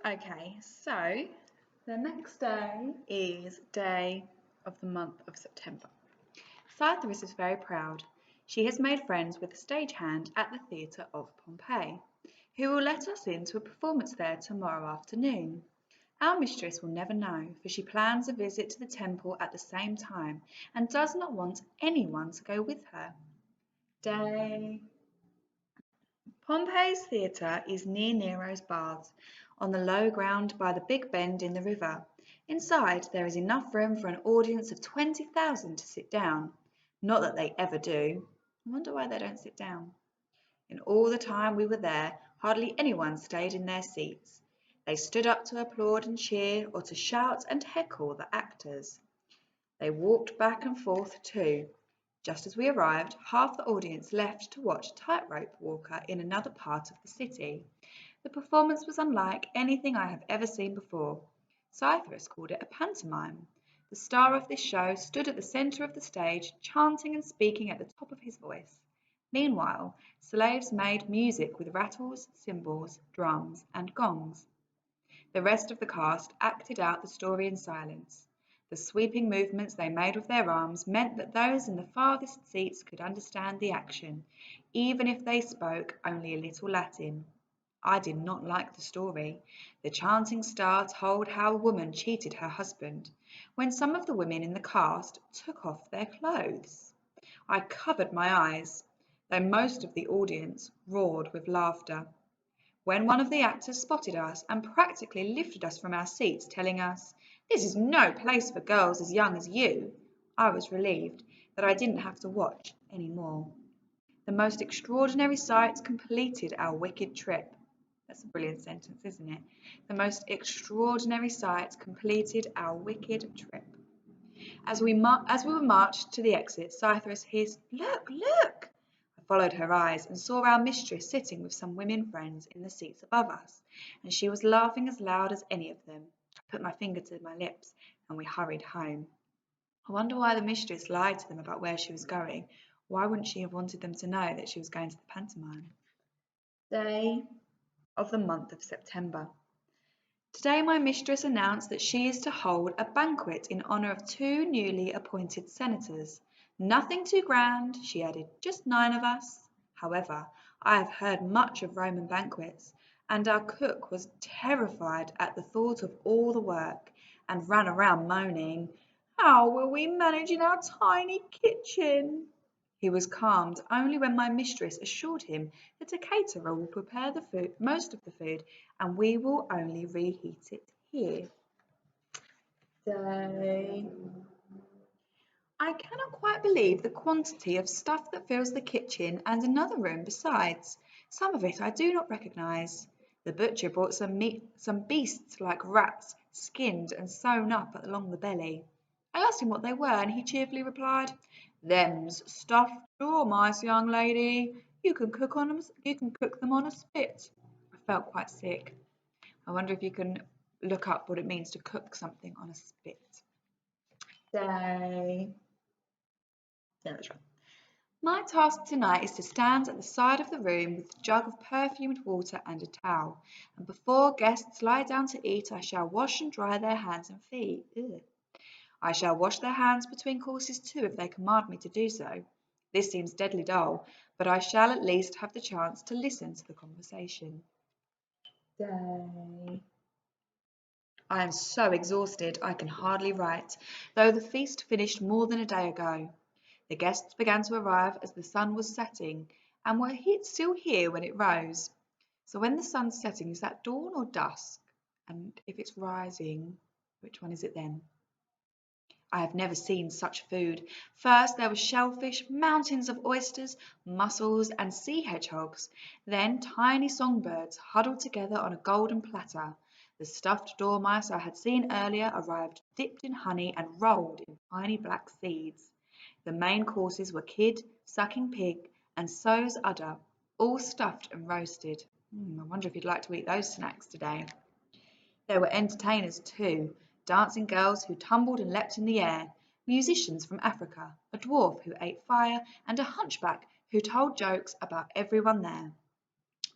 Okay, so the next day is day of the month of September. Cytheris is very proud. She has made friends with a stagehand at the Theatre of Pompeii, who will let us in to a performance there tomorrow afternoon. Our mistress will never know, for she plans a visit to the temple at the same time and does not want anyone to go with her. Day. Pompeii's theatre is near Nero's baths, on the low ground by the big bend in the river. Inside there is enough room for an audience of 20,000 to sit down. Not that they ever do. I wonder why they don't sit down. In all the time we were there, hardly anyone stayed in their seats. They stood up to applaud and cheer, or to shout and heckle the actors. They walked back and forth too. Just as we arrived, half the audience left to watch a tightrope walker in another part of the city. The performance was unlike anything I have ever seen before. Cytheris called it a pantomime. The star of this show stood at the centre of the stage, chanting and speaking at the top of his voice. Meanwhile, slaves made music with rattles, cymbals, drums, and gongs. The rest of the cast acted out the story in silence. The sweeping movements they made with their arms meant that those in the farthest seats could understand the action, even if they spoke only a little Latin. I did not like the story. The chanting star told how a woman cheated her husband, when some of the women in the cast took off their clothes. I covered my eyes, though most of the audience roared with laughter. When one of the actors spotted us and practically lifted us from our seats, telling us, "This is no place for girls as young as you," I was relieved that I didn't have to watch any more. The most extraordinary sights completed our wicked trip. That's a brilliant sentence, isn't it? The most extraordinary sights completed our wicked trip. As we were marched to the exit, Cytheris hissed, "Look, look!" I followed her eyes and saw our mistress sitting with some women friends in the seats above us, and she was laughing as loud as any of them. I put my finger to my lips, and we hurried home. I wonder why the mistress lied to them about where she was going. Why wouldn't she have wanted them to know that she was going to the pantomime? Day of the month of September. Today my mistress announced that she is to hold a banquet in honour of two newly appointed senators. Nothing too grand, she added, just 9 of us. However, I have heard much of Roman banquets, and our cook was terrified at the thought of all the work, and ran around moaning, "How will we manage in our tiny kitchen?" He was calmed only when my mistress assured him that a caterer will prepare the food, most of the food, and we will only reheat it here. Day. I cannot quite believe the quantity of stuff that fills the kitchen and another room besides. Some of it I do not recognise. The butcher brought some beasts like rats, skinned and sewn up along the belly. I asked him what they were, and he cheerfully replied, "Them's stuffed dormice, young lady. You can cook them on a spit." I felt quite sick. I wonder if you can look up what it means to cook something on a spit. Day. My task tonight is to stand at the side of the room with a jug of perfumed water and a towel, and before guests lie down to eat I shall wash and dry their hands and feet. Ugh. I shall wash their hands between courses too if they command me to do so. This seems deadly dull, but I shall at least have the chance to listen to the conversation. Day. I am so exhausted I can hardly write, though the feast finished more than a day ago. The guests began to arrive as the sun was setting, and were still here when it rose. So when the sun's setting, is that dawn or dusk? And if it's rising, which one is it then? I have never seen such food. First there was shellfish, mountains of oysters, mussels, and sea hedgehogs. Then tiny songbirds huddled together on a golden platter. The stuffed dormice I had seen earlier arrived dipped in honey and rolled in tiny black seeds. The main courses were kid, sucking pig, and so's udder, all stuffed and roasted. I wonder if you'd like to eat those snacks today. There were entertainers too, dancing girls who tumbled and leapt in the air, musicians from Africa, a dwarf who ate fire, and a hunchback who told jokes about everyone there.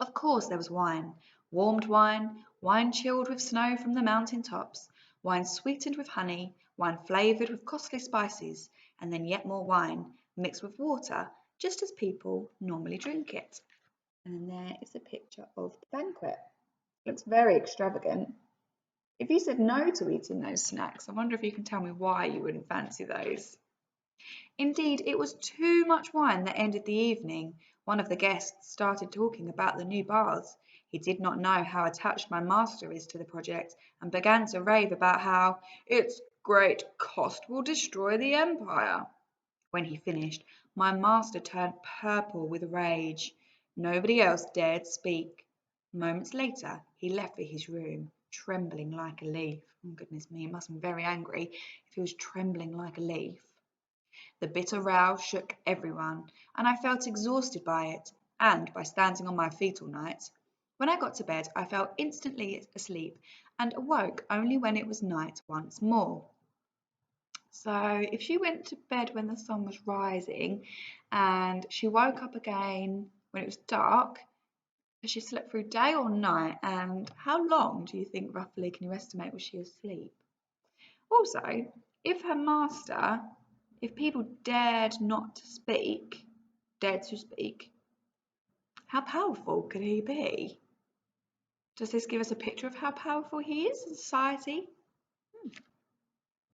Of course there was wine, warmed wine, Wine chilled with snow from the mountain tops, wine sweetened with honey, wine flavoured with costly spices, and then yet more wine, mixed with water, just as people normally drink it. And then there is a picture of the banquet. Looks very extravagant. If you said no to eating those snacks, I wonder if you can tell me why you wouldn't fancy those. Indeed, it was too much wine that ended the evening. One of the guests started talking about the new baths. He did not know how attached my master is to the project and began to rave about how its great cost will destroy the empire. When he finished, my master turned purple with rage. Nobody else dared speak. Moments later, he left for his room, trembling like a leaf. Oh, goodness me, he must have been very angry if he was trembling like a leaf. The bitter row shook everyone, and I felt exhausted by it, and by standing on my feet all night. When I got to bed, I fell instantly asleep, and awoke only when it was night once more. So if she went to bed when the sun was rising, and she woke up again when it was dark, has she slept through day or night? And how long do you think roughly can you estimate was she asleep? Also, if her master, if people dared to speak, how powerful could he be? Does this give us a picture of how powerful he is in society?